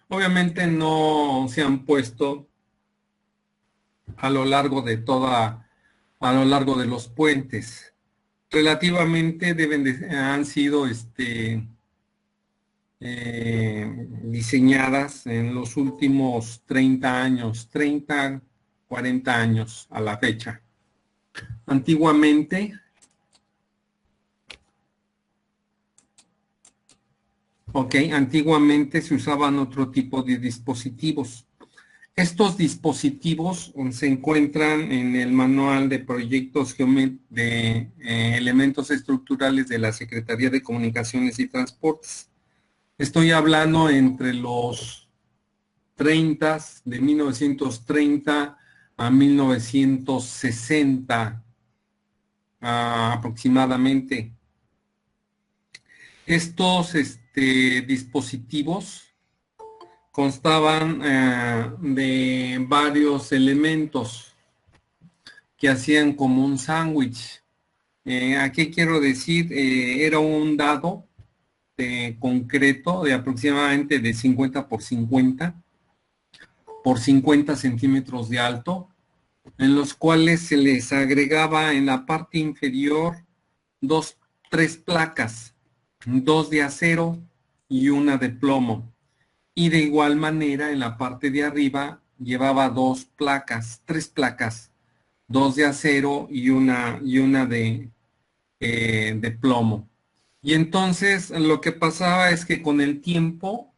Obviamente no se han puesto a lo largo de a lo largo de los puentes. Relativamente han sido diseñadas en los últimos 30 años, 30, 40 años a la fecha. Antiguamente, antiguamente se usaban otro tipo de dispositivos. Estos dispositivos se encuentran en el manual de proyectos de elementos estructurales de la Secretaría de Comunicaciones y Transportes. Estoy hablando entre los 30, de 1930 a 1960 aproximadamente. Estos dispositivos constaban de varios elementos que hacían como un sándwich. ¿A qué quiero decir? Era un dado concreto de aproximadamente de 50 por 50 centímetros de alto, en los cuales se les agregaba en la parte inferior tres placas, dos de acero y una de plomo. Y de igual manera en la parte de arriba llevaba tres placas, dos de acero y una de plomo. Y entonces lo que pasaba es que con el tiempo,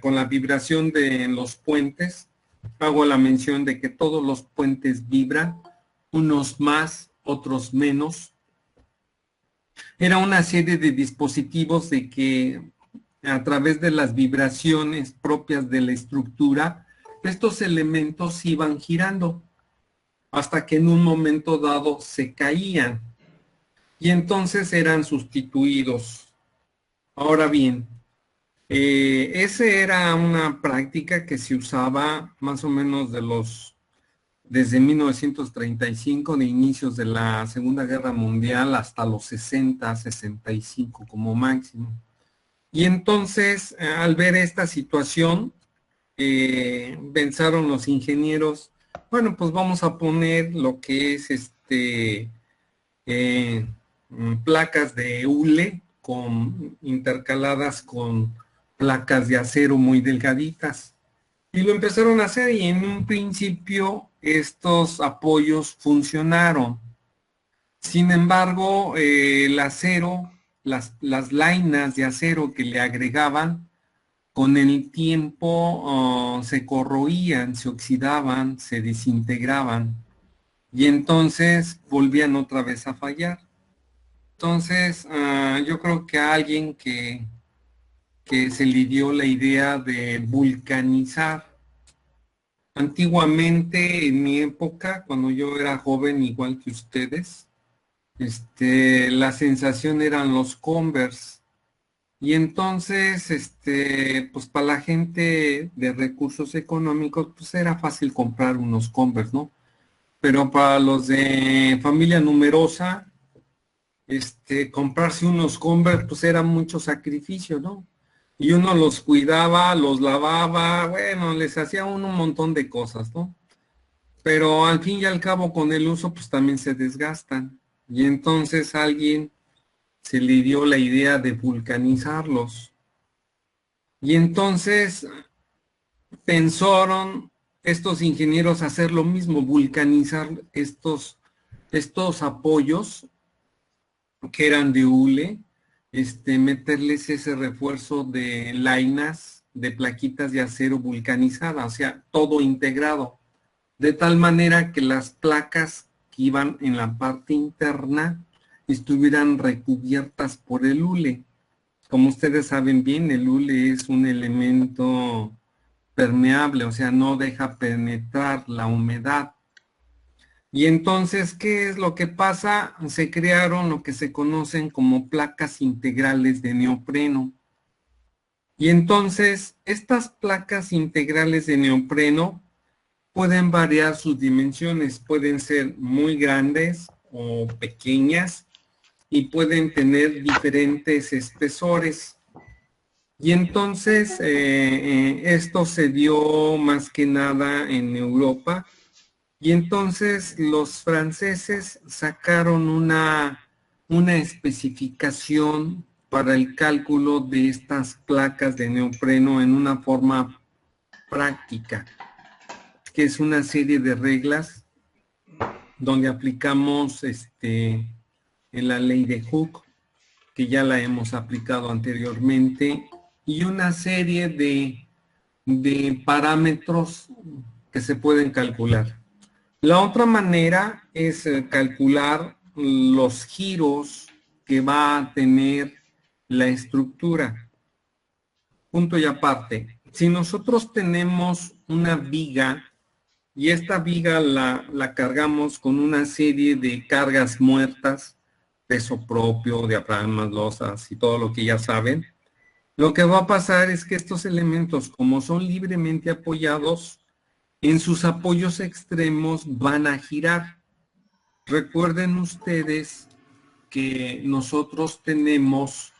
con la vibración de los puentes, hago la mención de que todos los puentes vibran, unos más, otros menos. Era una serie de dispositivos de que a través de las vibraciones propias de la estructura, estos elementos iban girando hasta que en un momento dado se caían y entonces eran sustituidos. Ahora bien, esa era una práctica que se usaba más o menos desde 1935, de inicios de la Segunda Guerra Mundial, hasta los 60, 65 como máximo. Y entonces, al ver esta situación, pensaron los ingenieros, bueno, pues vamos a poner lo que es eh, placas de hule intercaladas con placas de acero muy delgaditas. Y lo empezaron a hacer y en un principio estos apoyos funcionaron. Sin embargo, el acero, las lainas de acero que le agregaban, con el tiempo se corroían, se oxidaban, se desintegraban y entonces volvían otra vez a fallar. Entonces, yo creo que a alguien que se le dio la idea de vulcanizar. Antiguamente, en mi época, cuando yo era joven, igual que ustedes, la sensación eran los Converse. Y entonces, pues para la gente de recursos económicos, pues era fácil comprar unos Converse, ¿no? Pero para los de familia numerosa, comprarse unos Converse, pues era mucho sacrificio, ¿no? Y uno los cuidaba, los lavaba, bueno, les hacía uno un montón de cosas, ¿no? Pero al fin y al cabo, con el uso, pues también se desgastan. Y entonces alguien se le dio la idea de vulcanizarlos. Y entonces pensaron estos ingenieros hacer lo mismo, vulcanizar estos apoyos que eran de hule, meterles ese refuerzo de lainas, de plaquitas de acero vulcanizada, o sea, todo integrado, de tal manera que las placas que iban en la parte interna estuvieran recubiertas por el hule. Como ustedes saben bien, el hule es un elemento permeable, o sea, no deja penetrar la humedad. Y entonces, ¿qué es lo que pasa? Se crearon lo que se conocen como placas integrales de neopreno. Y entonces, estas placas integrales de neopreno pueden variar sus dimensiones, pueden ser muy grandes o pequeñas y pueden tener diferentes espesores. Y entonces esto se dio más que nada en Europa. Y entonces los franceses sacaron una especificación para el cálculo de estas placas de neopreno en una forma práctica, que es una serie de reglas donde aplicamos en la ley de Hooke, que ya la hemos aplicado anteriormente, y una serie de parámetros que se pueden calcular. La otra manera es calcular los giros que va a tener la estructura. Punto y aparte. Si nosotros tenemos una viga y esta viga la cargamos con una serie de cargas muertas, peso propio, diafragmas, losas y todo lo que ya saben, lo que va a pasar es que estos elementos, como son libremente apoyados, en sus apoyos extremos van a girar. Recuerden ustedes que nosotros tenemos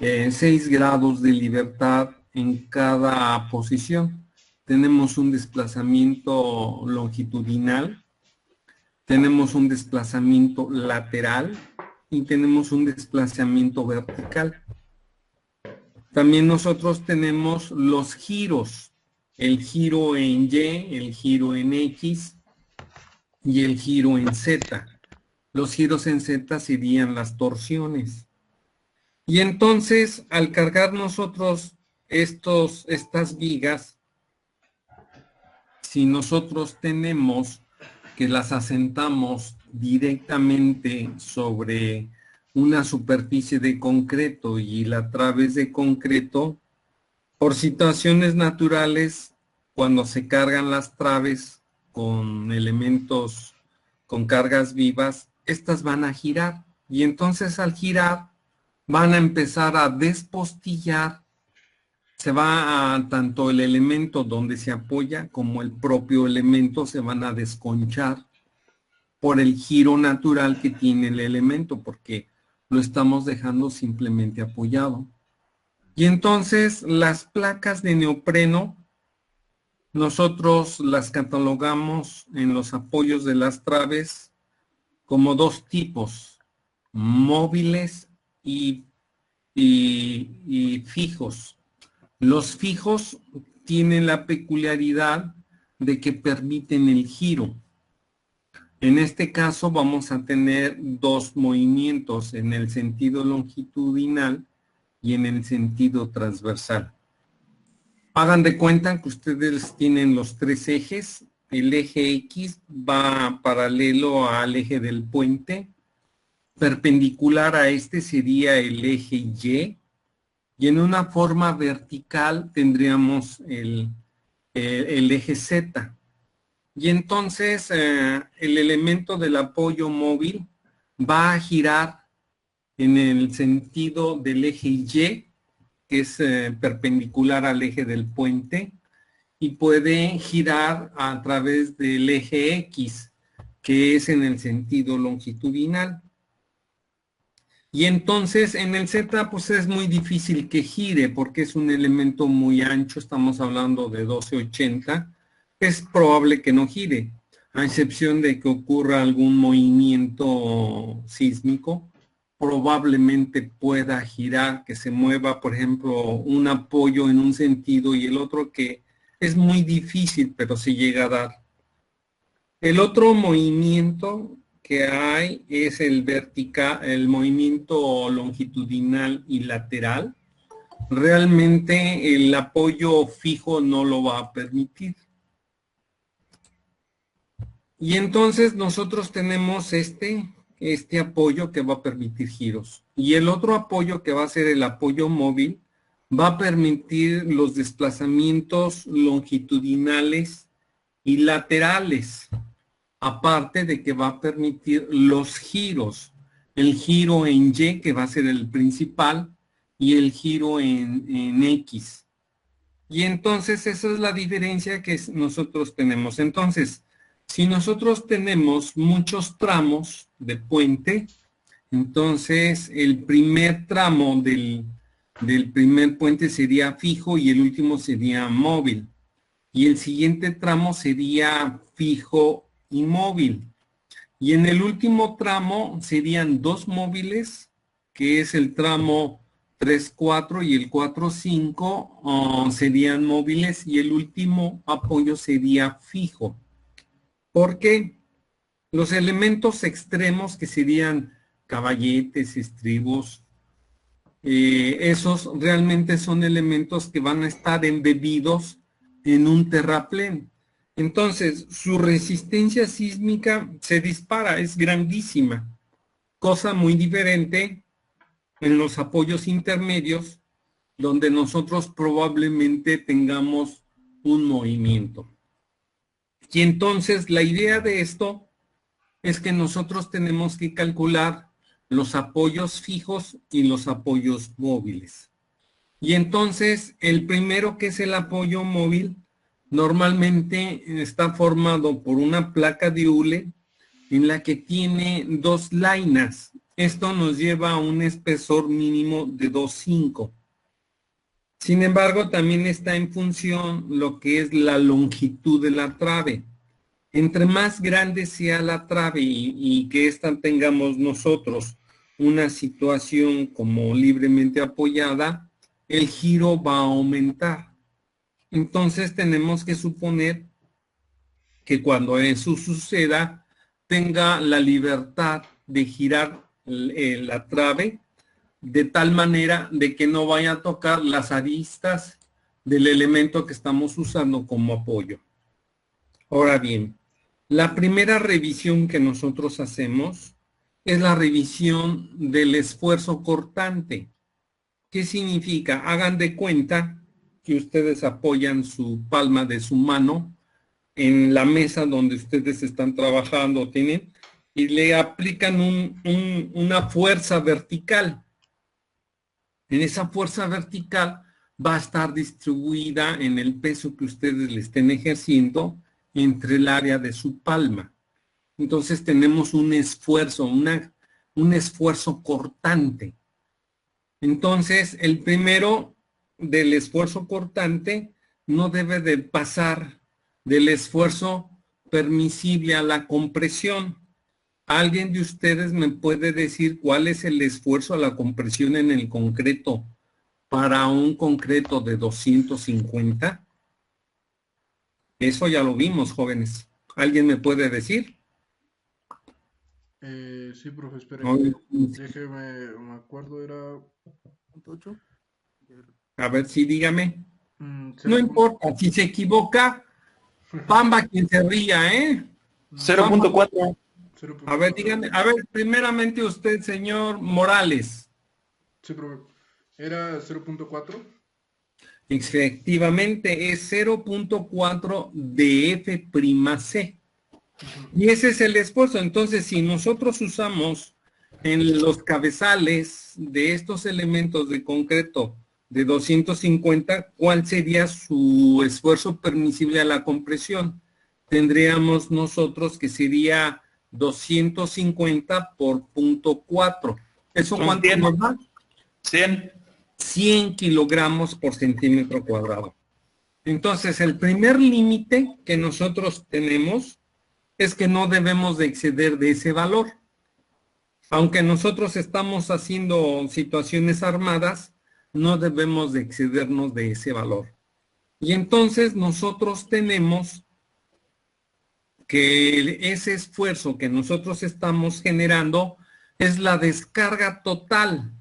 6 grados de libertad en cada posición. Tenemos un desplazamiento longitudinal, tenemos un desplazamiento lateral y tenemos un desplazamiento vertical. También nosotros tenemos los giros, el giro en Y, el giro en X y el giro en Z. Los giros en Z serían las torsiones. Y entonces, al cargar nosotros estas vigas, si nosotros tenemos que las asentamos directamente sobre una superficie de concreto y la trave es de concreto, por situaciones naturales, cuando se cargan las traves con elementos con cargas vivas, estas van a girar y entonces al girar van a empezar a despostillar, se va a tanto el elemento donde se apoya como el propio elemento se van a desconchar por el giro natural que tiene el elemento, porque lo estamos dejando simplemente apoyado. Y entonces las placas de neopreno, nosotros las catalogamos en los apoyos de las traves como dos tipos, móviles y fijos. Los fijos tienen la peculiaridad de que permiten el giro. En este caso vamos a tener dos movimientos en el sentido longitudinal y en el sentido transversal. Hagan de cuenta que ustedes tienen los tres ejes. El eje X va paralelo al eje del puente. Perpendicular a este sería el eje Y. Y en una forma vertical tendríamos el eje Z. Y entonces el elemento del apoyo móvil va a girar en el sentido del eje Y, que es perpendicular al eje del puente, y puede girar a través del eje X, que es en el sentido longitudinal. Y entonces en el Z pues es muy difícil que gire porque es un elemento muy ancho, estamos hablando de 1280, es probable que no gire, a excepción de que ocurra algún movimiento sísmico, probablemente pueda girar, que se mueva, por ejemplo, un apoyo en un sentido y el otro, que es muy difícil, pero se llega a dar. El otro movimiento que hay es el vertical, el movimiento longitudinal y lateral. Realmente el apoyo fijo no lo va a permitir. Y entonces nosotros tenemos este apoyo que va a permitir giros. Y el otro apoyo, que va a ser el apoyo móvil, va a permitir los desplazamientos longitudinales y laterales. Aparte de que va a permitir los giros, el giro en Y, que va a ser el principal, y el giro en X. Y entonces esa es la diferencia que nosotros tenemos. Entonces, si nosotros tenemos muchos tramos de puente, entonces el primer tramo del primer puente sería fijo y el último sería móvil. Y el siguiente tramo sería fijo y móvil. Y en el último tramo serían dos móviles, que es el tramo 3-4 y el 4-5 serían móviles y el último apoyo sería fijo. Porque los elementos extremos que serían caballetes, estribos, esos realmente son elementos que van a estar embebidos en un terraplén. Entonces, su resistencia sísmica se dispara, es grandísima, cosa muy diferente en los apoyos intermedios, donde nosotros probablemente tengamos un movimiento. Y entonces la idea de esto es que nosotros tenemos que calcular los apoyos fijos y los apoyos móviles. Y entonces el primero, que es el apoyo móvil, normalmente está formado por una placa de hule en la que tiene dos lainas. Esto nos lleva a un espesor mínimo de 2,5. Sin embargo, también está en función lo que es la longitud de la trave. Entre más grande sea la trave y que esta tengamos nosotros una situación como libremente apoyada, el giro va a aumentar. Entonces tenemos que suponer que cuando eso suceda, tenga la libertad de girar la trave de tal manera de que no vaya a tocar las aristas del elemento que estamos usando como apoyo. Ahora bien, la primera revisión que nosotros hacemos es la revisión del esfuerzo cortante. ¿Qué significa? Hagan de cuenta que ustedes apoyan su palma de su mano en la mesa donde ustedes están trabajando, tienen, y le aplican una fuerza vertical. En esa fuerza vertical va a estar distribuida en el peso que ustedes le estén ejerciendo entre el área de su palma. Entonces tenemos un esfuerzo, un esfuerzo cortante. Entonces, el primero del esfuerzo cortante no debe de pasar del esfuerzo permisible a la compresión. ¿Alguien de ustedes me puede decir cuál es el esfuerzo a la compresión en el concreto para un concreto de 250? Eso ya lo vimos, jóvenes. ¿Alguien me puede decir? Sí, profe, No, espérenme. Déjeme, me acuerdo, era... ¿8? a ver, sí, dígame. No 0. importa, si se equivoca, Pamba quien se ría, ¿eh? Pamba, 0.4. a ver, 0.4. dígame, a ver, primeramente usted, señor Morales. Sí, profe. Era 0.4. Efectivamente, es 0.4 de F'(C). Y ese es el esfuerzo. Entonces, si nosotros usamos en los cabezales de estos elementos de concreto de 250, ¿cuál sería su esfuerzo permisible a la compresión? Tendríamos nosotros que sería 250 por 0.4. ¿Eso cuánto nos da? 100. 100 kilogramos por centímetro cuadrado. Entonces, el primer límite que nosotros tenemos es que no debemos de exceder de ese valor. Aunque nosotros estamos haciendo situaciones armadas, no debemos de excedernos de ese valor. Y entonces nosotros tenemos que ese esfuerzo que nosotros estamos generando es la descarga total.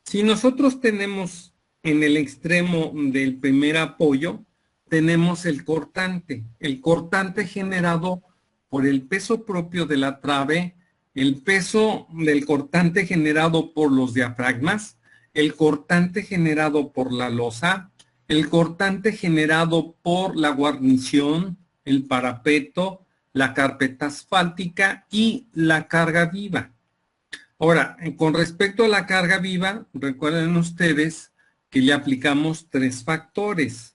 Si nosotros tenemos en el extremo del primer apoyo, tenemos el cortante generado por el peso propio de la trave, el peso del cortante generado por los diafragmas, el cortante generado por la losa, el cortante generado por la guarnición, el parapeto, la carpeta asfáltica y la carga viva. Ahora, con respecto a la carga viva, recuerden ustedes que le aplicamos 3 factores.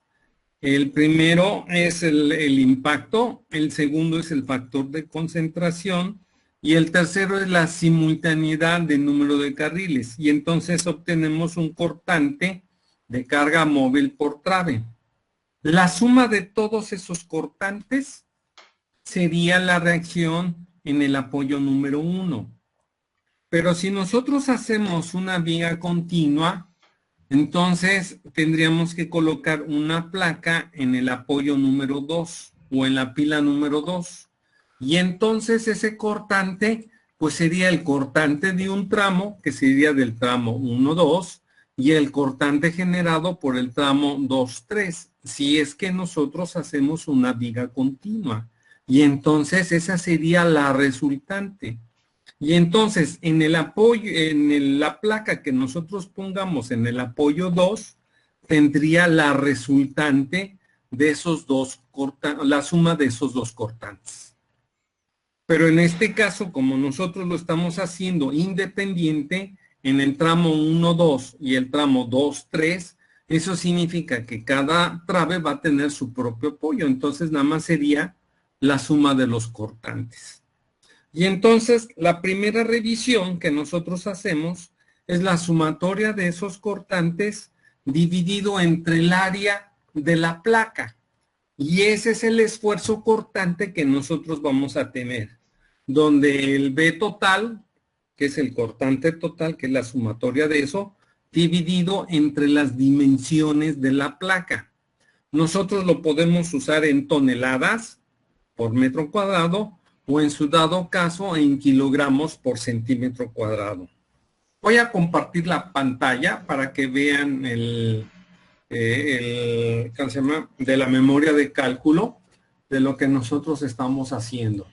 El primero es el impacto, el segundo es el factor de concentración y el tercero es la simultaneidad de número de carriles, y entonces obtenemos un cortante de carga móvil por trave. La suma de todos esos cortantes sería la reacción en el apoyo número 1. Pero si nosotros hacemos una viga continua, entonces tendríamos que colocar una placa en el apoyo número 2 o en la pila número 2. Y entonces ese cortante, pues sería el cortante de un tramo, que sería del tramo 1-2, y el cortante generado por el tramo 2-3, si es que nosotros hacemos una viga continua. Y entonces esa sería la resultante. Y entonces, en el apoyo, la placa que nosotros pongamos en el apoyo 2, tendría la resultante de esos dos cortantes, la suma de esos dos cortantes. Pero en este caso, como nosotros lo estamos haciendo independiente, en el tramo 1-2 y el tramo 2-3, eso significa que cada trave va a tener su propio apoyo. Entonces, nada más sería la suma de los cortantes. Y entonces la primera revisión que nosotros hacemos es la sumatoria de esos cortantes dividido entre el área de la placa. Y ese es el esfuerzo cortante que nosotros vamos a tener, donde el B total, que es el cortante total, que es la sumatoria de eso, dividido entre las dimensiones de la placa. Nosotros lo podemos usar en toneladas por metro cuadrado, o en su dado caso en kilogramos por centímetro cuadrado. Voy a compartir la pantalla para que vean ¿cómo se llama? De la memoria de cálculo de lo que nosotros estamos haciendo.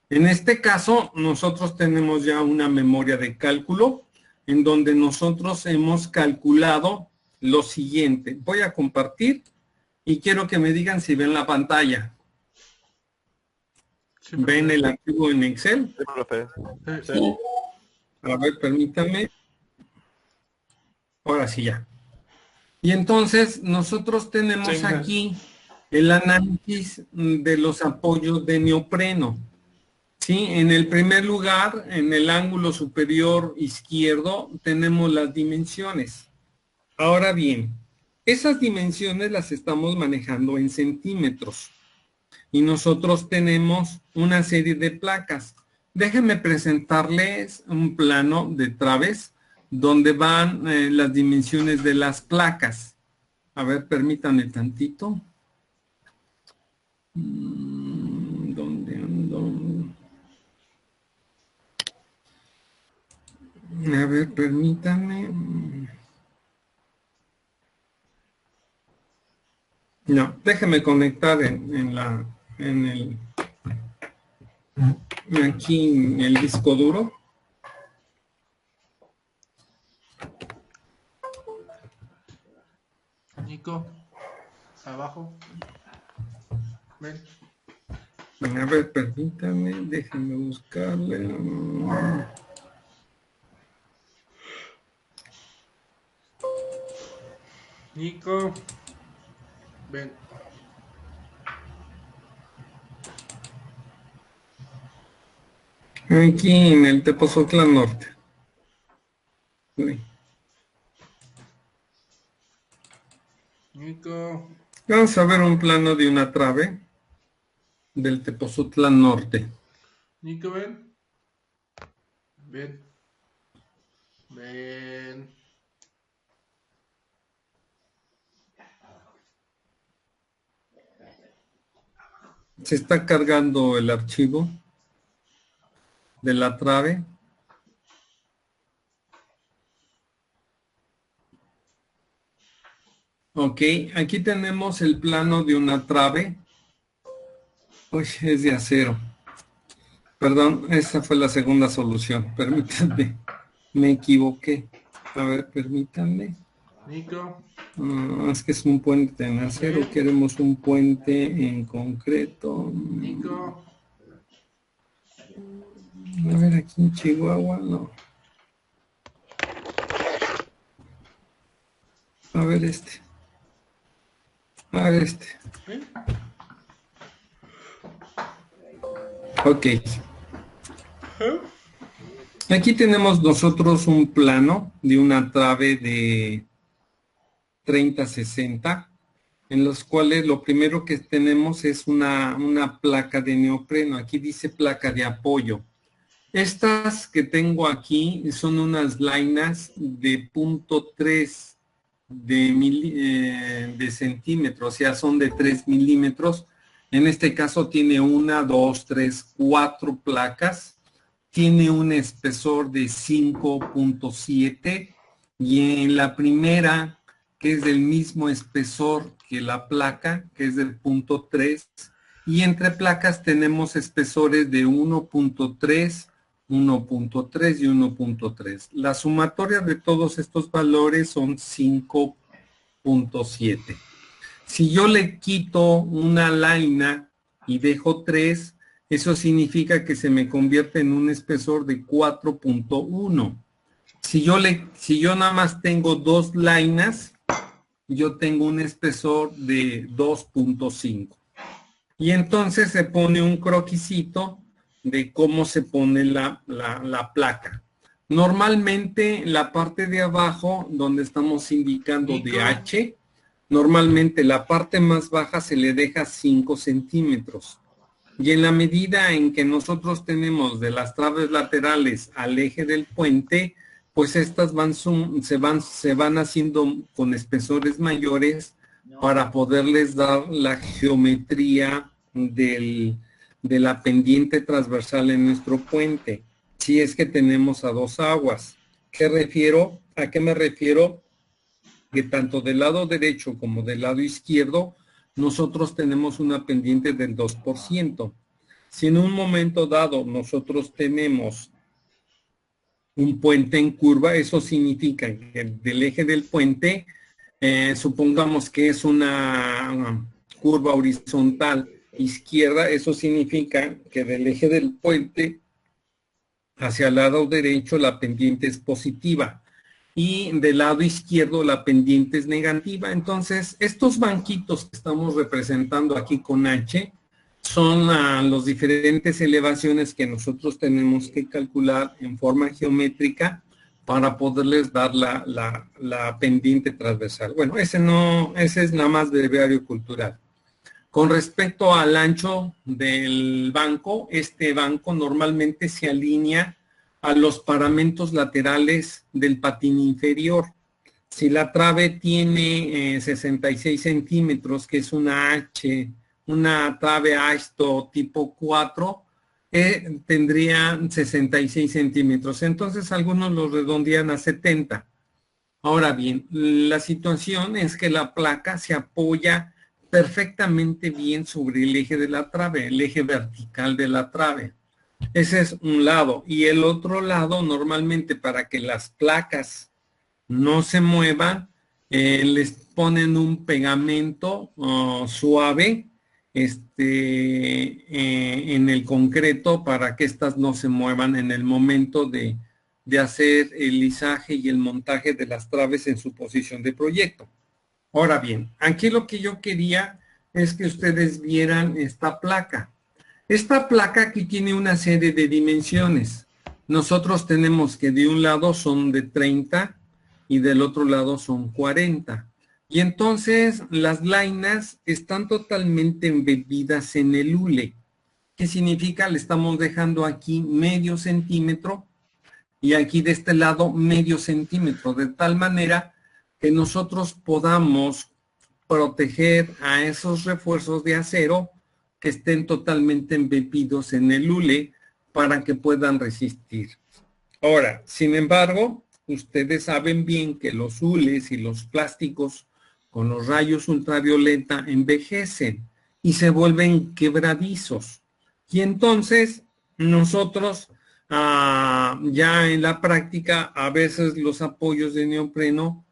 En este caso, nosotros tenemos ya una memoria de cálculo en donde nosotros hemos calculado lo siguiente. Voy a compartir y quiero que me digan si ven la pantalla. Sí, ¿ven el archivo en Excel? Sí, profe. Sí. A ver, permítanme. Ahora sí ya. Y entonces nosotros tenemos aquí el análisis de los apoyos de neopreno. Sí, en el primer lugar, en el ángulo superior izquierdo, tenemos las dimensiones. Ahora bien, esas dimensiones las estamos manejando en centímetros. Y nosotros tenemos una serie de placas. Déjenme presentarles un plano de traves donde van las dimensiones de las placas. A ver, permítanme tantito. ¿Dónde ando? A ver, permítanme. No, déjenme conectar aquí en el disco duro. Nico, abajo. Ven. A ver, permítame, déjenme buscarle. Nico, ven. Aquí en el Tepoztlán Norte. Sí. Nico. Vamos a ver un plano de una trave del Tepoztlán Norte. Nico, ven. Ven. Ven. Se está cargando el archivo de la trave. Ok, aquí tenemos el plano de una trave. Uy, es de acero. Perdón, esa fue la segunda solución. Permítanme, me equivoqué. A ver, permítanme. Nico. Es que es un puente en acero. Queremos un puente en concreto. Nico. A ver, aquí en Chihuahua, no. A ver este. A ver este. Ok. Aquí tenemos nosotros un plano de una trave de 30-60, en los cuales lo primero que tenemos es una placa de neopreno. Aquí dice placa de apoyo. Estas que tengo aquí son unas lainas de .3 de centímetros, o sea, son de 3 milímetros. En este caso tiene 1, 2, 3, 4 placas. Tiene un espesor de 5.7 y en la primera, que es del mismo espesor que la placa, que es del .3, y entre placas tenemos espesores de 1.3, 1.3 y 1.3. La sumatoria de todos estos valores son 5.7. Si yo le quito una laina y dejo 3, eso significa que se me convierte en un espesor de 4.1. Si yo nada más tengo 2 lainas, yo tengo un espesor de 2.5. Y entonces se pone un croquisito de cómo se pone la placa. Normalmente la parte de abajo, donde estamos indicando de H, normalmente la parte más baja se le deja 5 centímetros. Y en la medida en que nosotros tenemos de las traves laterales al eje del puente, pues estas se van haciendo con espesores mayores para poderles dar la geometría de la pendiente transversal en nuestro puente, si es que tenemos a 2 aguas. ¿A qué me refiero? Que tanto del lado derecho como del lado izquierdo, nosotros tenemos una pendiente del 2%. Si en un momento dado nosotros tenemos un puente en curva, eso significa que del eje del puente, supongamos que es una curva horizontal izquierda, eso significa que del eje del puente hacia el lado derecho la pendiente es positiva y del lado izquierdo la pendiente es negativa. Entonces, estos banquitos que estamos representando aquí con H son las diferentes elevaciones que nosotros tenemos que calcular en forma geométrica para poderles dar la pendiente transversal. Bueno, ese es nada más breviario cultural. Con respecto al ancho del banco, este banco normalmente se alinea a los paramentos laterales del patín inferior. Si la trave tiene 66 centímetros, que es una trave Asto tipo 4, tendría 66 centímetros. Entonces algunos lo redondean a 70. Ahora bien, la situación es que la placa se apoya perfectamente bien sobre el eje de la trave, el eje vertical de la trave. Ese es un lado. Y el otro lado, normalmente para que las placas no se muevan, les ponen un pegamento suave en el concreto para que éstas no se muevan en el momento de hacer el lizaje y el montaje de las traves en su posición de proyecto. Ahora bien, aquí lo que yo quería es que ustedes vieran esta placa. Esta placa aquí tiene una serie de dimensiones. Nosotros tenemos que de un lado son de 30 y del otro lado son 40. Y entonces las lainas están totalmente embebidas en el hule. ¿Qué significa? Le estamos dejando aquí medio centímetro y aquí de este lado medio centímetro, de tal manera que nosotros podamos proteger a esos refuerzos de acero que estén totalmente embebidos en el hule para que puedan resistir. Ahora, sin embargo, ustedes saben bien que los hules y los plásticos con los rayos ultravioleta envejecen y se vuelven quebradizos. Y entonces nosotros ya en la práctica a veces los apoyos de neopreno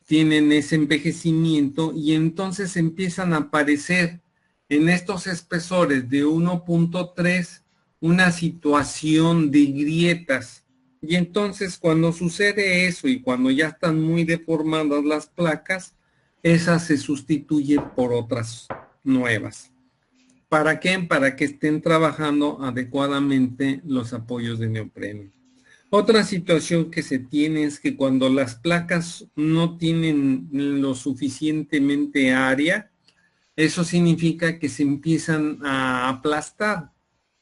tienen ese envejecimiento y entonces empiezan a aparecer en estos espesores de 1.3 una situación de grietas. Y entonces cuando sucede eso y cuando ya están muy deformadas las placas, esas se sustituyen por otras nuevas. ¿Para qué? Para que estén trabajando adecuadamente los apoyos de neopreno. Otra situación que se tiene es que cuando las placas no tienen lo suficientemente área, eso significa que se empiezan a aplastar.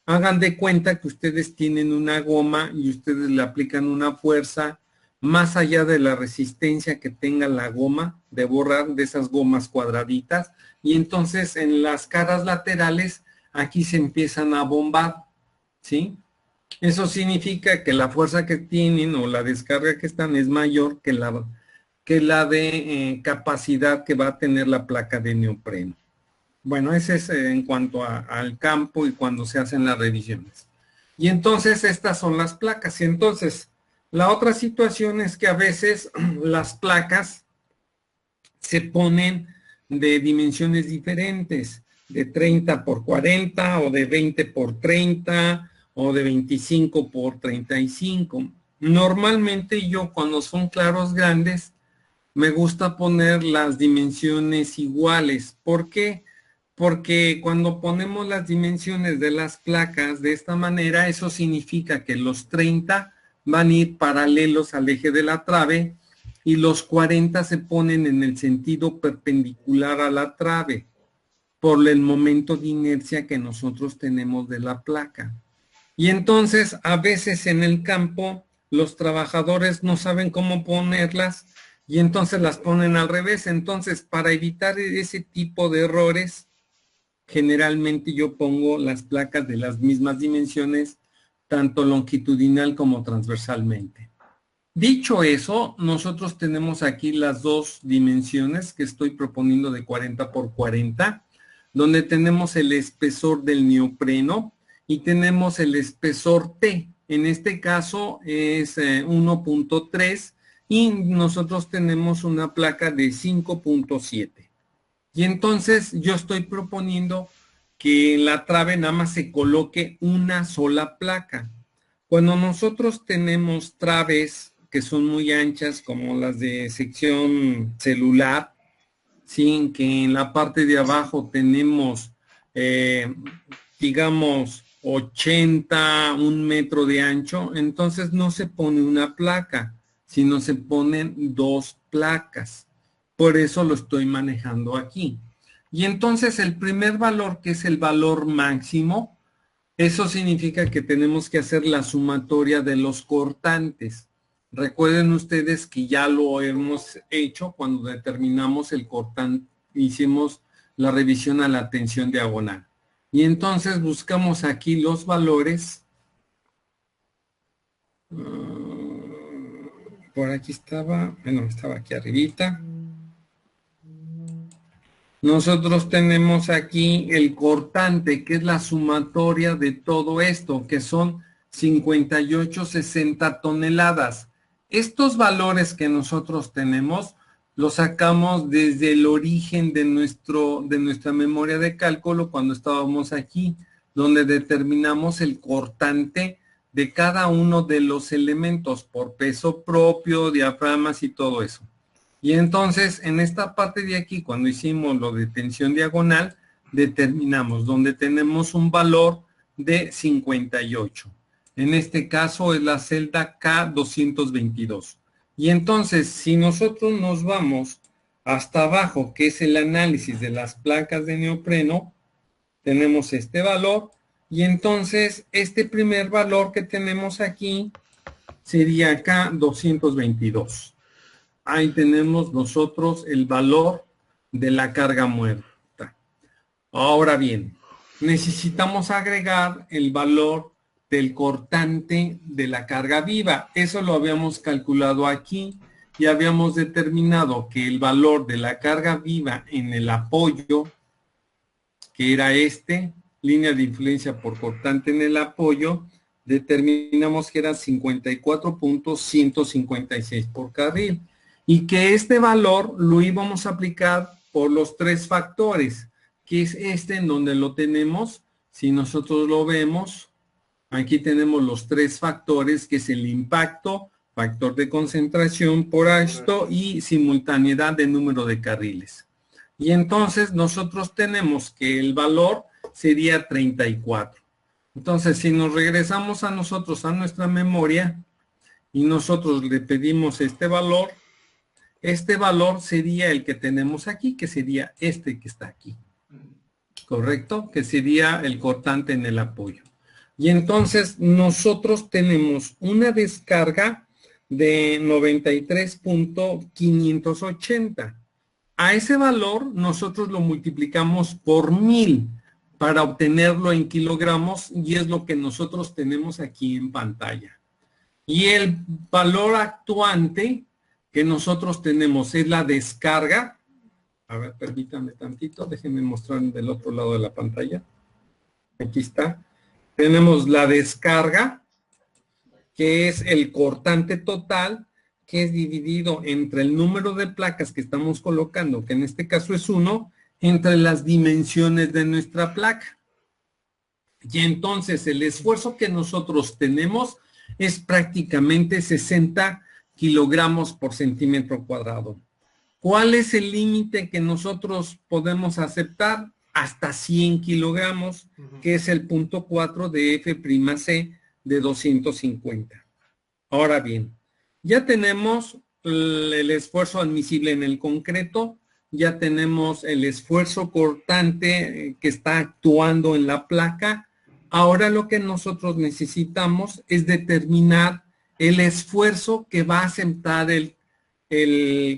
Hagan de cuenta que ustedes tienen una goma y ustedes le aplican una fuerza más allá de la resistencia que tenga la goma de borrar de esas gomas cuadraditas, y entonces en las caras laterales aquí se empiezan a bombar, ¿sí? Eso significa que la fuerza que tienen o la descarga que están es mayor que la de capacidad que va a tener la placa de neopreno. Bueno, ese es en cuanto al campo y cuando se hacen las revisiones. Y entonces estas son las placas. Y entonces la otra situación es que a veces las placas se ponen de dimensiones diferentes, de 30 por 40 o de 20 por 30 o de 25 por 35. Normalmente yo cuando son claros grandes me gusta poner las dimensiones iguales. ¿Por qué? Porque cuando ponemos las dimensiones de las placas de esta manera, eso significa que los 30 van a ir paralelos al eje de la trave y los 40 se ponen en el sentido perpendicular a la trave por el momento de inercia que nosotros tenemos de la placa. Y entonces a veces en el campo los trabajadores no saben cómo ponerlas y entonces las ponen al revés. Entonces, para evitar ese tipo de errores, generalmente yo pongo las placas de las mismas dimensiones, tanto longitudinal como transversalmente. Dicho eso, nosotros tenemos aquí las dos dimensiones que estoy proponiendo de 40 por 40, donde tenemos el espesor del neopreno y tenemos el espesor T. En este caso es 1.3 y nosotros tenemos una placa de 5.7. Y entonces yo estoy proponiendo que en la trave nada más se coloque una sola placa. Cuando nosotros tenemos traves que son muy anchas, como las de sección celular, sin que en la parte de abajo tenemos, digamos, 80, 1 metro de ancho, entonces no se pone una placa, sino se ponen dos placas. Por eso lo estoy manejando aquí. Y entonces el primer valor, que es el valor máximo, eso significa que tenemos que hacer la sumatoria de los cortantes. Recuerden ustedes que ya lo hemos hecho cuando determinamos el cortante, hicimos la revisión a la tensión diagonal. Y entonces buscamos aquí los valores. Por aquí estaba, bueno, estaba aquí arribita. Nosotros tenemos aquí el cortante, que es la sumatoria de todo esto, que son 58,60 toneladas. Estos valores que nosotros tenemos los sacamos desde el origen de nuestra memoria de cálculo cuando estábamos aquí, donde determinamos el cortante de cada uno de los elementos por peso propio, diaframas y todo eso. Y entonces, en esta parte de aquí, cuando hicimos lo de tensión diagonal, determinamos donde tenemos un valor de 58. En este caso es la celda K222. Y entonces, si nosotros nos vamos hasta abajo, que es el análisis de las placas de neopreno, tenemos este valor. Y entonces, este primer valor que tenemos aquí sería K222. Ahí tenemos nosotros el valor de la carga muerta. Ahora bien, necesitamos agregar el valor del cortante de la carga viva. Eso lo habíamos calculado aquí y habíamos determinado que el valor de la carga viva en el apoyo, que era línea de influencia por cortante en el apoyo, determinamos que era 54.156 por carril. Y que este valor lo íbamos a aplicar por los tres factores, que es en donde lo tenemos. Si nosotros lo vemos, aquí tenemos los tres factores, que es el impacto, factor de concentración por esto y simultaneidad de número de carriles. Y entonces nosotros tenemos que el valor sería 34. Entonces, si nos regresamos a nosotros, a nuestra memoria, y nosotros le pedimos este valor sería el que tenemos aquí, que sería este que está aquí. ¿Correcto? Que sería el cortante en el apoyo. Y entonces nosotros tenemos una descarga de 93.580. A ese valor nosotros lo multiplicamos por 1000 para obtenerlo en kilogramos y es lo que nosotros tenemos aquí en pantalla. Y el valor actuante que nosotros tenemos es la descarga. A ver, permítame tantito, déjenme mostrar del otro lado de la pantalla. Aquí está. Tenemos la descarga, que es el cortante total, que es dividido entre el número de placas que estamos colocando, que en este caso es 1, entre las dimensiones de nuestra placa. Y entonces el esfuerzo que nosotros tenemos es prácticamente 60 kilogramos por centímetro cuadrado. ¿Cuál es el límite que nosotros podemos aceptar? Hasta 100 kilogramos, que es el punto 4 de F'C de 250. Ahora bien, ya tenemos el esfuerzo admisible en el concreto, ya tenemos el esfuerzo cortante que está actuando en la placa. Ahora lo que nosotros necesitamos es determinar el esfuerzo que va a aceptar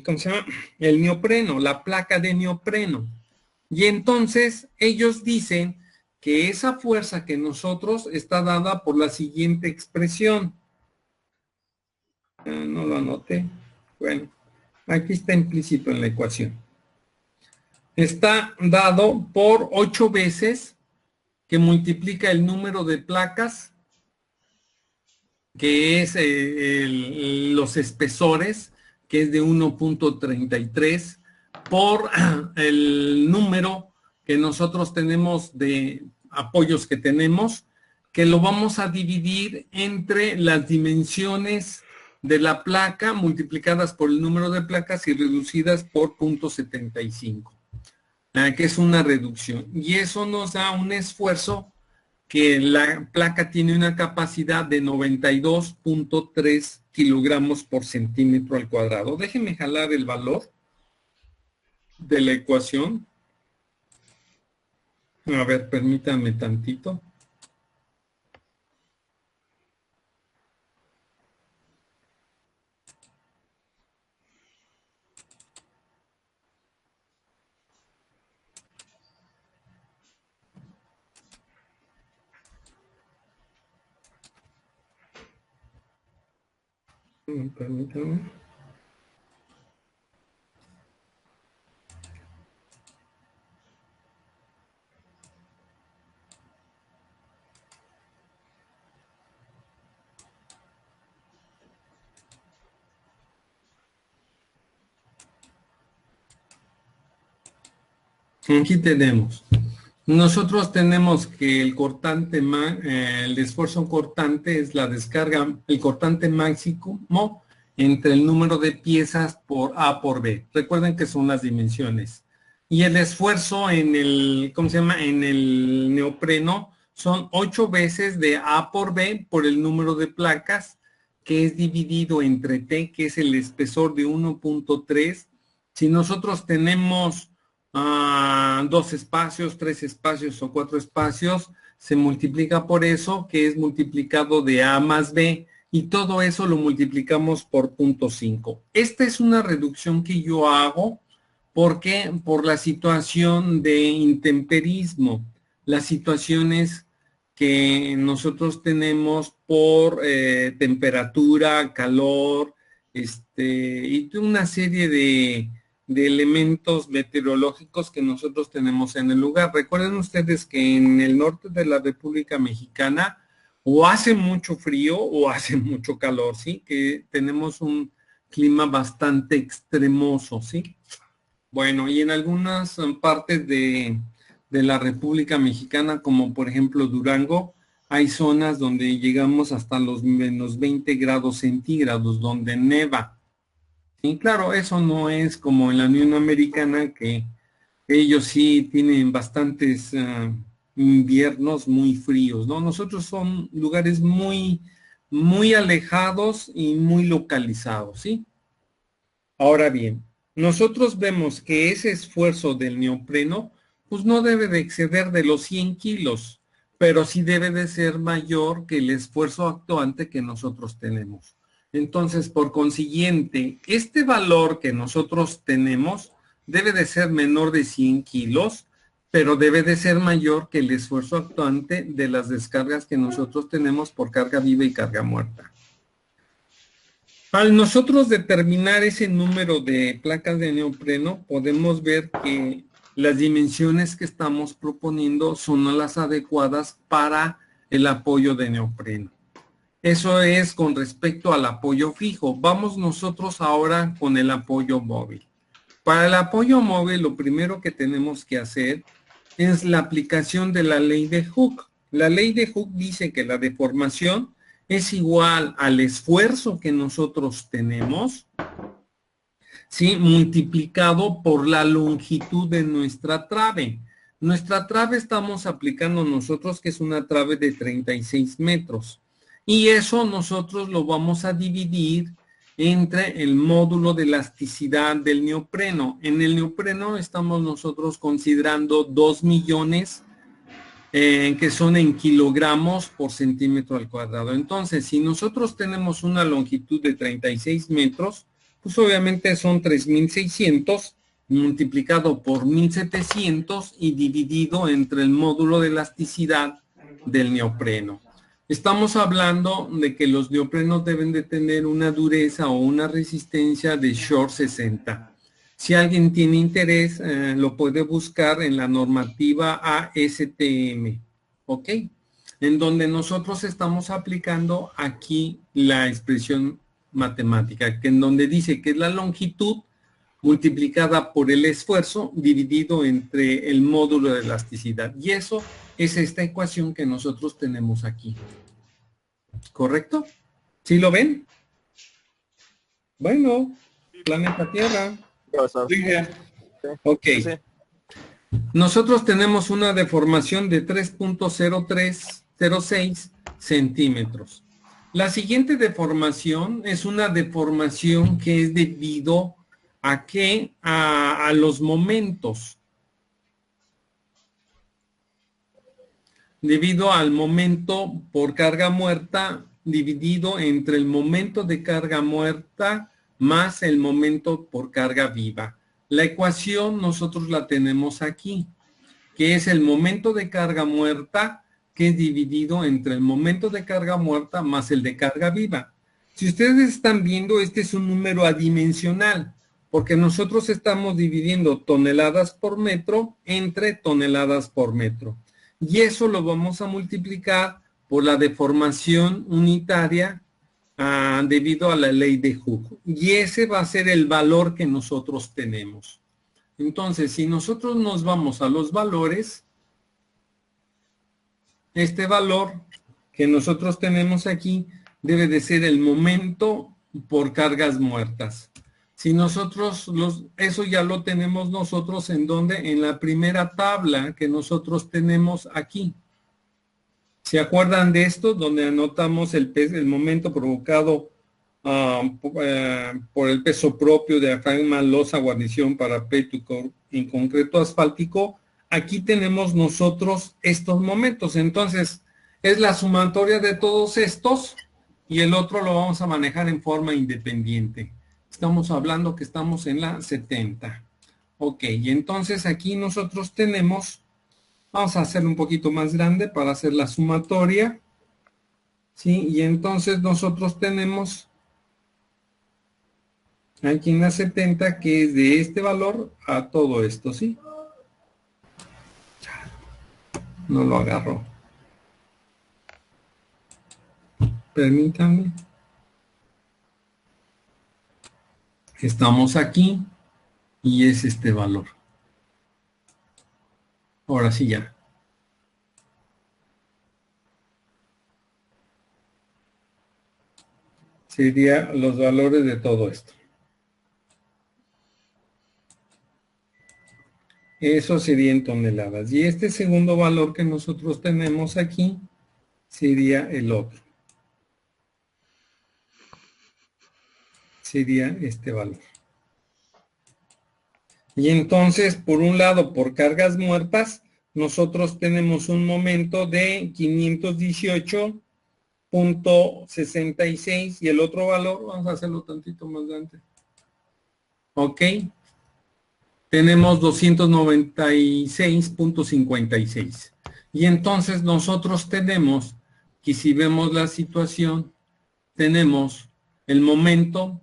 ¿cómo se llama? El neopreno, la placa de neopreno. Y entonces ellos dicen que esa fuerza que nosotros está dada por la siguiente expresión. No lo anoté. Bueno, aquí está implícito en la ecuación. Está dado por 8 veces que multiplica el número de placas, que es los espesores, que es de 1.33, por el número que nosotros tenemos de apoyos que tenemos, que lo vamos a dividir entre las dimensiones de la placa multiplicadas por el número de placas y reducidas por 0.75, que es una reducción. Y eso nos da un esfuerzo que la placa tiene una capacidad de 92.3 kilogramos por centímetro al cuadrado. Déjenme jalar el valor de la ecuación. A ver, permítanme tantito. Permítanme. Aquí tenemos. Nosotros tenemos que el cortante, el esfuerzo cortante es la descarga, el cortante máximo entre el número de piezas por A por B. Recuerden que son las dimensiones. Y el esfuerzo en el, ¿cómo se llama? En el neopreno son 8 veces de A por B por el número de placas, que es dividido entre T, que es el espesor de 1.3. Si nosotros tenemos 2 espacios, 3 espacios o 4 espacios, se multiplica por eso, que es multiplicado de A más B, y todo eso lo multiplicamos por 0.5. Esta es una reducción que yo hago porque por la situación de intemperismo, las situaciones que nosotros tenemos por temperatura, calor, y una serie de elementos meteorológicos que nosotros tenemos en el lugar. Recuerden ustedes que en el norte de la República Mexicana o hace mucho frío o hace mucho calor, ¿sí? Que tenemos un clima bastante extremoso, ¿sí? Bueno, y en algunas partes de la República Mexicana, como por ejemplo Durango, hay zonas donde llegamos hasta los menos 20 grados centígrados, donde neva. Y claro, eso no es como en la Unión Americana, que ellos sí tienen bastantes inviernos muy fríos, ¿no? Nosotros son lugares muy alejados y muy localizados, ¿sí? Ahora bien, nosotros vemos que ese esfuerzo del neopreno, pues no debe de exceder de los 100 kilos, pero sí debe de ser mayor que el esfuerzo actuante que nosotros tenemos. Entonces, por consiguiente, este valor que nosotros tenemos debe de ser menor de 100 kilos, pero debe de ser mayor que el esfuerzo actuante de las descargas que nosotros tenemos por carga viva y carga muerta. Al nosotros determinar ese número de placas de neopreno, podemos ver que las dimensiones que estamos proponiendo son las adecuadas para el apoyo de neopreno. Eso es con respecto al apoyo fijo. Vamos nosotros ahora con el apoyo móvil. Para el apoyo móvil, lo primero que tenemos que hacer es la aplicación de la ley de Hooke. La ley de Hooke dice que la deformación es igual al esfuerzo que nosotros tenemos, ¿sí? Multiplicado por la longitud de nuestra trave. Nuestra trave estamos aplicando nosotros, que es una trave de 36 metros. Y eso nosotros lo vamos a dividir entre el módulo de elasticidad del neopreno. En el neopreno estamos nosotros considerando 2 millones que son en kilogramos por centímetro al cuadrado. Entonces, si nosotros tenemos una longitud de 36 metros, pues obviamente son 3.600 multiplicado por 1.700 y dividido entre el módulo de elasticidad del neopreno. Estamos hablando de que los neoprenos deben de tener una dureza o una resistencia de Short 60. Si alguien tiene interés, lo puede buscar en la normativa ASTM, ¿ok? En donde nosotros estamos aplicando aquí la expresión matemática, que en donde dice que es la longitud multiplicada por el esfuerzo dividido entre el módulo de elasticidad. Y eso es esta ecuación que nosotros tenemos aquí. ¿Correcto? ¿Sí lo ven? Bueno, planeta Tierra. Ok. Nosotros tenemos una deformación de 3.0306 centímetros. La siguiente deformación es una deformación que es debido a que a los momentos. Debido al momento por carga muerta dividido entre el momento de carga muerta más el momento por carga viva. La ecuación nosotros la tenemos aquí, que es el momento de carga muerta que es dividido entre el momento de carga muerta más el de carga viva. Si ustedes están viendo, este es un número adimensional, porque nosotros estamos dividiendo toneladas por metro entre toneladas por metro. Y eso lo vamos a multiplicar por la deformación unitaria debido a la ley de Hooke. Y ese va a ser el valor que nosotros tenemos. Entonces, si nosotros nos vamos a los valores, este valor que nosotros tenemos aquí debe de ser el momento por cargas muertas. Si nosotros, eso ya lo tenemos nosotros en donde, en la primera tabla que nosotros tenemos aquí. ¿Se acuerdan de esto? Donde anotamos el momento provocado por el peso propio de diafragma, losa, guarnición, parapeto en concreto asfáltico. Aquí tenemos nosotros estos momentos. Entonces, es la sumatoria de todos estos y el otro lo vamos a manejar en forma independiente. Estamos hablando que estamos en la 70. Ok, y entonces aquí nosotros tenemos, vamos a hacerlo un poquito más grande para hacer la sumatoria. ¿Sí? Y entonces nosotros tenemos aquí en la 70 que es de este valor a todo esto, ¿sí? No lo agarro. Permítanme. Estamos aquí y es este valor. Ahora sí ya. Serían los valores de todo esto. Eso sería en toneladas. Y este segundo valor que nosotros tenemos aquí sería el otro. Sería este valor. Y entonces, por un lado, por cargas muertas, nosotros tenemos un momento de 518.66 y el otro valor, vamos a hacerlo tantito más grande. Ok. Tenemos 296.56. Y entonces nosotros tenemos que si vemos la situación, tenemos el momento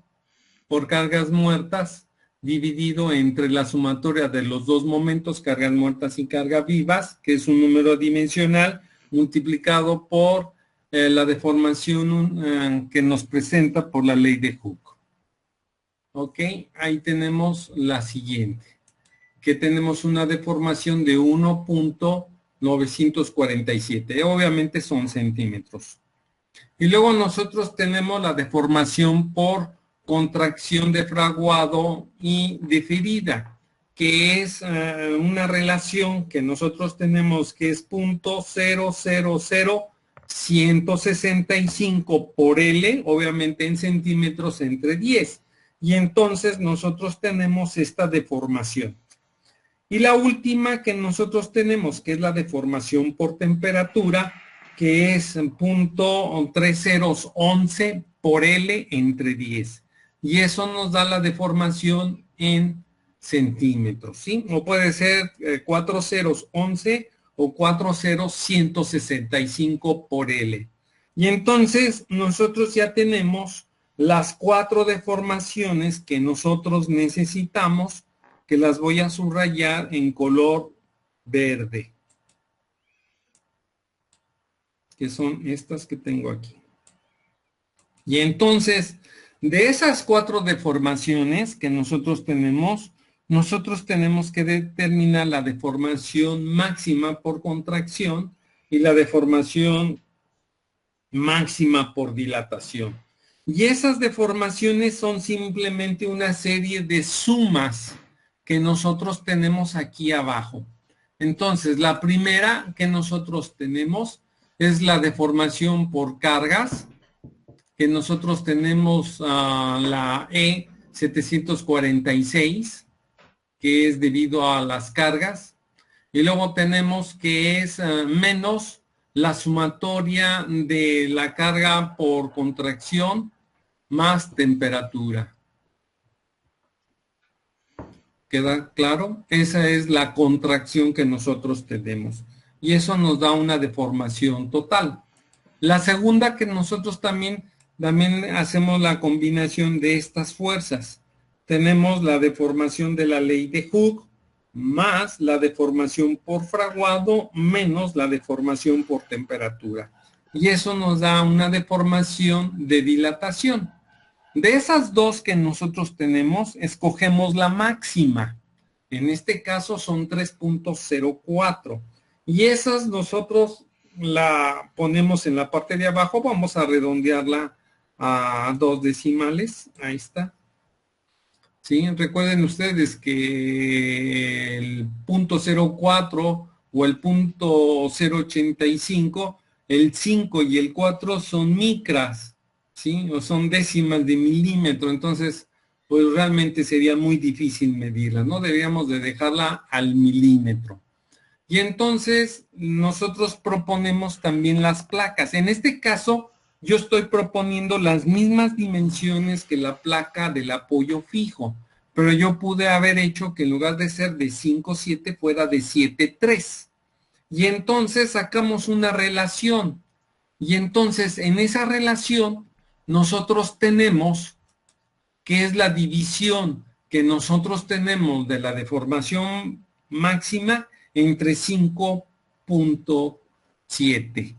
por cargas muertas dividido entre la sumatoria de los dos momentos, cargas muertas y cargas vivas, que es un número dimensional, multiplicado por la deformación que nos presenta por la ley de Hooke. Ok, ahí tenemos la siguiente, que tenemos una deformación de 1.947. Obviamente son centímetros. Y luego nosotros tenemos la deformación por contracción de fraguado y diferida, que es una relación que nosotros tenemos que es 0.000165 por L, obviamente en centímetros entre 10. Y entonces nosotros tenemos esta deformación. Y la última que nosotros tenemos, que es la deformación por temperatura, que es 0.3011 por L entre 10. Y eso nos da la deformación en centímetros, ¿sí? O puede ser 4.011 o 4.0.165 por L. Y entonces nosotros ya tenemos las 4 deformaciones que nosotros necesitamos, que las voy a subrayar en color verde, que son estas que tengo aquí. Y entonces, de esas 4 deformaciones que nosotros tenemos que determinar la deformación máxima por contracción y la deformación máxima por dilatación. Y esas deformaciones son simplemente una serie de sumas que nosotros tenemos aquí abajo. Entonces, la primera que nosotros tenemos es la deformación por cargas, que nosotros tenemos la E746, que es debido a las cargas, y luego tenemos que es menos la sumatoria de la carga por contracción más temperatura. ¿Queda claro? Esa es la contracción que nosotros tenemos. Y eso nos da una deformación total. La segunda que nosotros también hacemos la combinación de estas fuerzas. Tenemos la deformación de la ley de Hooke más la deformación por fraguado menos la deformación por temperatura. Y eso nos da una deformación de dilatación. De esas dos que nosotros tenemos, escogemos la máxima. En este caso son 3.04. Y esas nosotros la ponemos en la parte de abajo. Vamos a redondearla a 2 decimales. Ahí está. ¿Sí? Recuerden ustedes que el 0.04 o el 0.085, el 5 y el 4 son micras, ¿sí? O son décimas de milímetro, entonces, pues realmente sería muy difícil medirla, ¿no? Deberíamos de dejarla al milímetro. Y entonces, nosotros proponemos también las placas. En este caso, yo estoy proponiendo las mismas dimensiones que la placa del apoyo fijo, pero yo pude haber hecho que en lugar de ser de 5,7 fuera de 7,3. Y entonces sacamos una relación. Y entonces en esa relación nosotros tenemos que es la división que nosotros tenemos de la deformación máxima entre 5.7.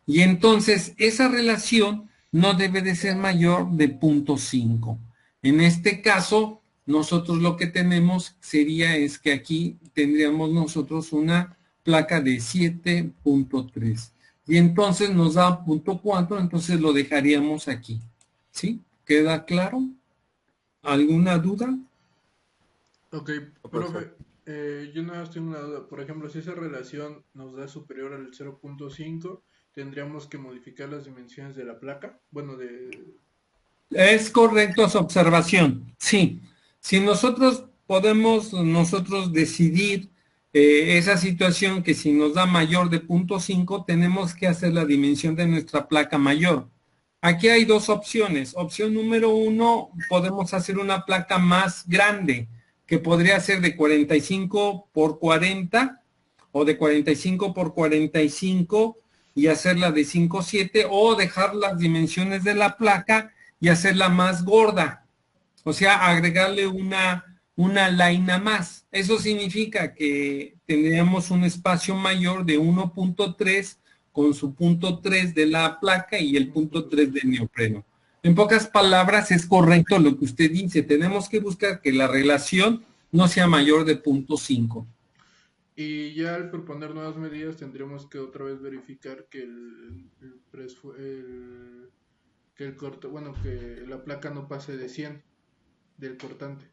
Y entonces esa relación no debe de ser mayor de 0.5. En este caso, nosotros lo que tenemos sería es que aquí tendríamos nosotros una placa de 7.3. Y entonces nos da 0.4, entonces lo dejaríamos aquí. ¿Sí? ¿Queda claro? ¿Alguna duda? Ok, profe, Perfecto. Yo nada más tengo una duda. Por ejemplo, si esa relación nos da superior al 0.5, tendríamos que modificar las dimensiones de la placa. Bueno, Es correcto su observación, sí. Si nosotros podemos nosotros decidir esa situación que si nos da mayor de 0.5, tenemos que hacer la dimensión de nuestra placa mayor. Aquí hay dos opciones. Opción número uno, podemos hacer una placa más grande, que podría ser de 45 por 40 o de 45 por 45 y hacerla de 5,7 o dejar las dimensiones de la placa y hacerla más gorda, o sea, agregarle una laina más. Eso significa que tendríamos un espacio mayor de 1.3 con su punto 3 de la placa y el punto 3 del neopreno. En pocas palabras, es correcto lo que usted dice. Tenemos que buscar que la relación no sea mayor de 0.5. y ya al proponer nuevas medidas tendríamos que otra vez verificar que que el corte, bueno, que la placa no pase de 100 del cortante.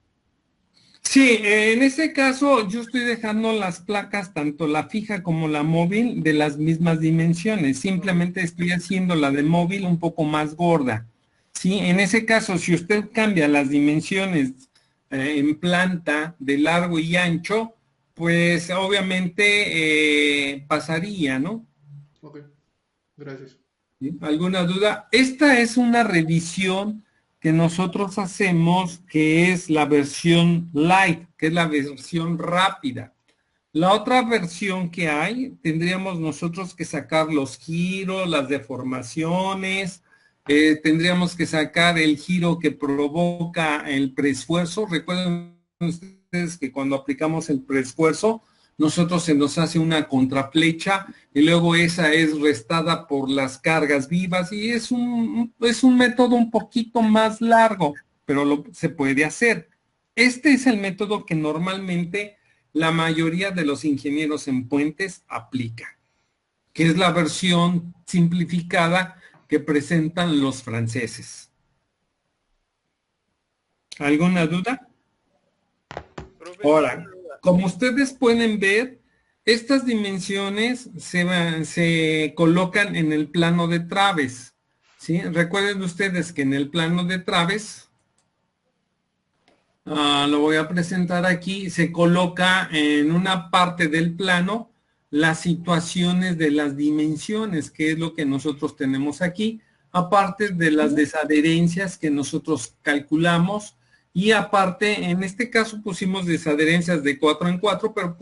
Sí, en ese caso yo estoy dejando las placas, tanto la fija como la móvil, de las mismas dimensiones. Ok, Simplemente estoy haciendo la de móvil un poco más gorda. Sí, en ese caso, si usted cambia las dimensiones en planta de largo y ancho, pues obviamente pasaría, ¿no? ok, gracias. ¿Sí? ¿Alguna duda? Esta es una revisión que nosotros hacemos, que es la versión light, que es la versión rápida. La otra versión que hay, tendríamos nosotros que sacar los giros, las deformaciones, tendríamos que sacar el giro que provoca el preesfuerzo. Recuerden ustedes que cuando aplicamos el preesfuerzo, nosotros se nos hace una contraflecha y luego esa es restada por las cargas vivas y es un método un poquito más largo, pero se puede hacer. Este es el método que normalmente la mayoría de los ingenieros en puentes aplica, que es la versión simplificada que presentan los franceses. ¿Alguna duda? Profe, tengo Ahora, una duda. como ustedes pueden ver, estas dimensiones se colocan en el plano de traves. ¿Sí? Recuerden ustedes que en el plano de traves, lo voy a presentar aquí, se coloca en una parte del plano las situaciones de las dimensiones, que es lo que nosotros tenemos aquí, aparte de las desadherencias que nosotros calculamos, y aparte, en este caso pusimos desadherencias de 4 en 4, pero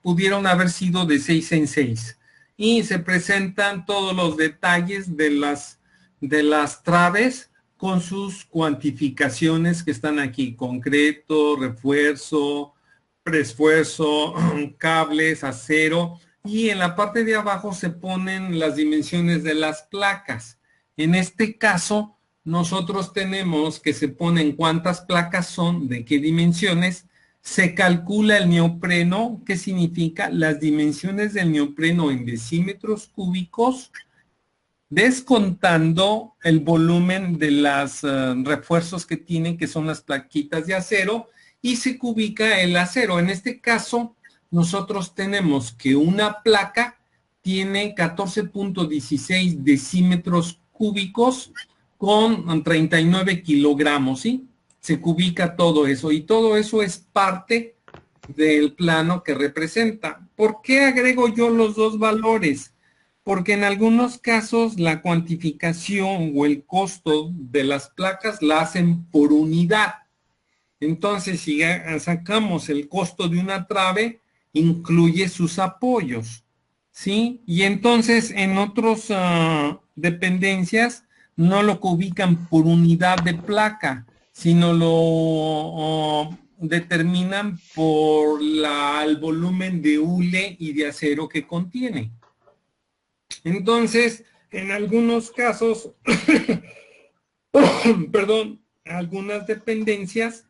pudieron haber sido de 6 en 6. Y se presentan todos los detalles de las traves con sus cuantificaciones que están aquí: concreto, refuerzo, preesfuerzo, cables, acero, y en la parte de abajo se ponen las dimensiones de las placas. En este caso, nosotros tenemos que se ponen cuántas placas son, de qué dimensiones, se calcula el neopreno, que significa las dimensiones del neopreno en decímetros cúbicos, descontando el volumen de los refuerzos que tienen, que son las plaquitas de acero, y se cubica el acero. En este caso, nosotros tenemos que una placa tiene 14.16 decímetros cúbicos con 39 kilogramos, ¿sí? Se cubica todo eso, y todo eso es parte del plano que representa. ¿Por qué agrego yo los dos valores? Porque en algunos casos la cuantificación o el costo de las placas la hacen por unidad. Entonces, si sacamos el costo de una trave, incluye sus apoyos, ¿sí? Y entonces en otras dependencias no lo ubican por unidad de placa, sino lo determinan por el volumen de hule y de acero que contiene. Entonces, en algunos casos, perdón, algunas dependencias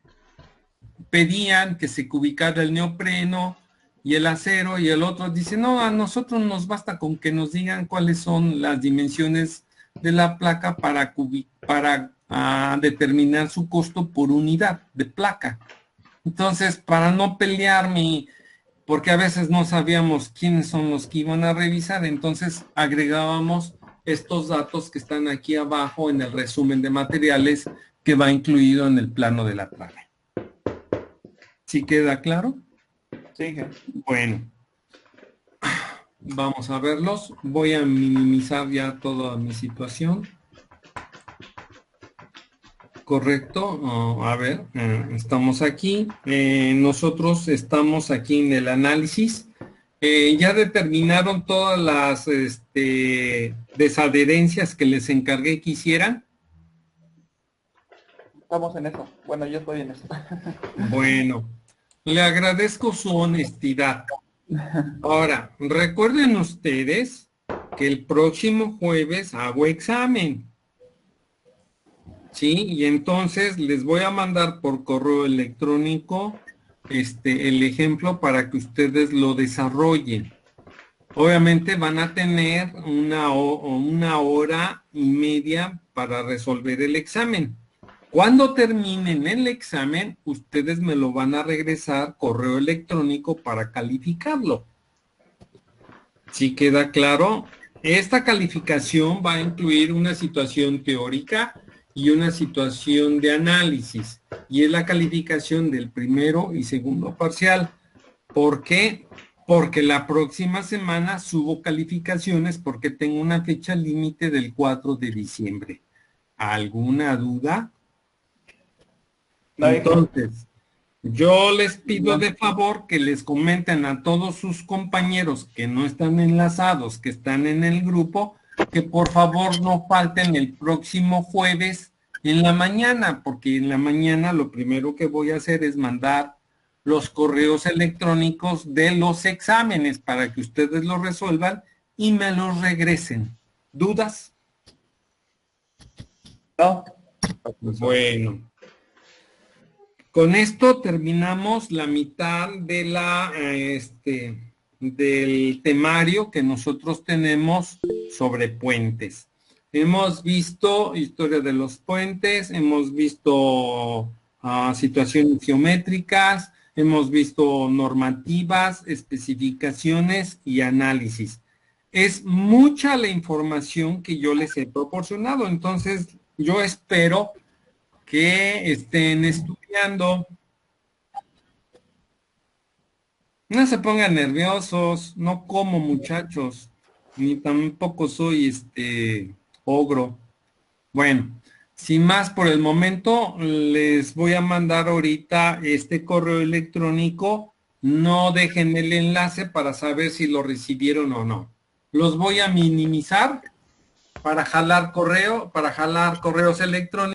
pedían que se ubicara el neopreno y el acero, y el otro dice, no, a nosotros nos basta con que nos digan cuáles son las dimensiones de la placa para determinar su costo por unidad de placa. Entonces, para no pelearme, porque a veces no sabíamos quiénes son los que iban a revisar, entonces agregábamos estos datos que están aquí abajo en el resumen de materiales que va incluido en el plano de la plaga. ¿Sí queda claro? Sí, Bueno, vamos a verlos. Voy a minimizar ya toda mi situación. Correcto. A ver, estamos aquí. Nosotros estamos aquí en el análisis. Ya determinaron todas las desadherencias que les encargué que hicieran. estamos en eso. Bueno, yo estoy en eso. Bueno, le agradezco su honestidad. Ahora, recuerden ustedes que el próximo jueves hago examen. ¿Sí? Y entonces les voy a mandar por correo electrónico el ejemplo para que ustedes lo desarrollen. Obviamente van a tener una hora y media para resolver el examen. Cuando terminen el examen, ustedes me lo van a regresar correo electrónico para calificarlo. ¿Sí queda claro? Esta calificación va a incluir una situación teórica y una situación de análisis. Y es la calificación del primero y segundo parcial. ¿Por qué? Porque la próxima semana subo calificaciones porque tengo una fecha límite del 4 de diciembre. ¿Alguna duda? Entonces, yo les pido de favor que les comenten a todos sus compañeros que no están enlazados, que están en el grupo, que por favor no falten el próximo jueves en la mañana, porque en la mañana lo primero que voy a hacer es mandar los correos electrónicos de los exámenes para que ustedes los resuelvan y me los regresen. ¿Dudas? No. Bueno. Con esto terminamos la mitad de del temario que nosotros tenemos sobre puentes. Hemos visto historia de los puentes, hemos visto situaciones geométricas, hemos visto normativas, especificaciones y análisis. Es mucha la información que yo les he proporcionado, entonces yo espero que estén estudiando. No se pongan nerviosos, no como muchachos, ni tampoco soy ogro. Bueno, sin más por el momento, les voy a mandar ahorita este correo electrónico. No dejen el enlace para saber si lo recibieron o no. Los voy a minimizar para jalar correos electrónicos.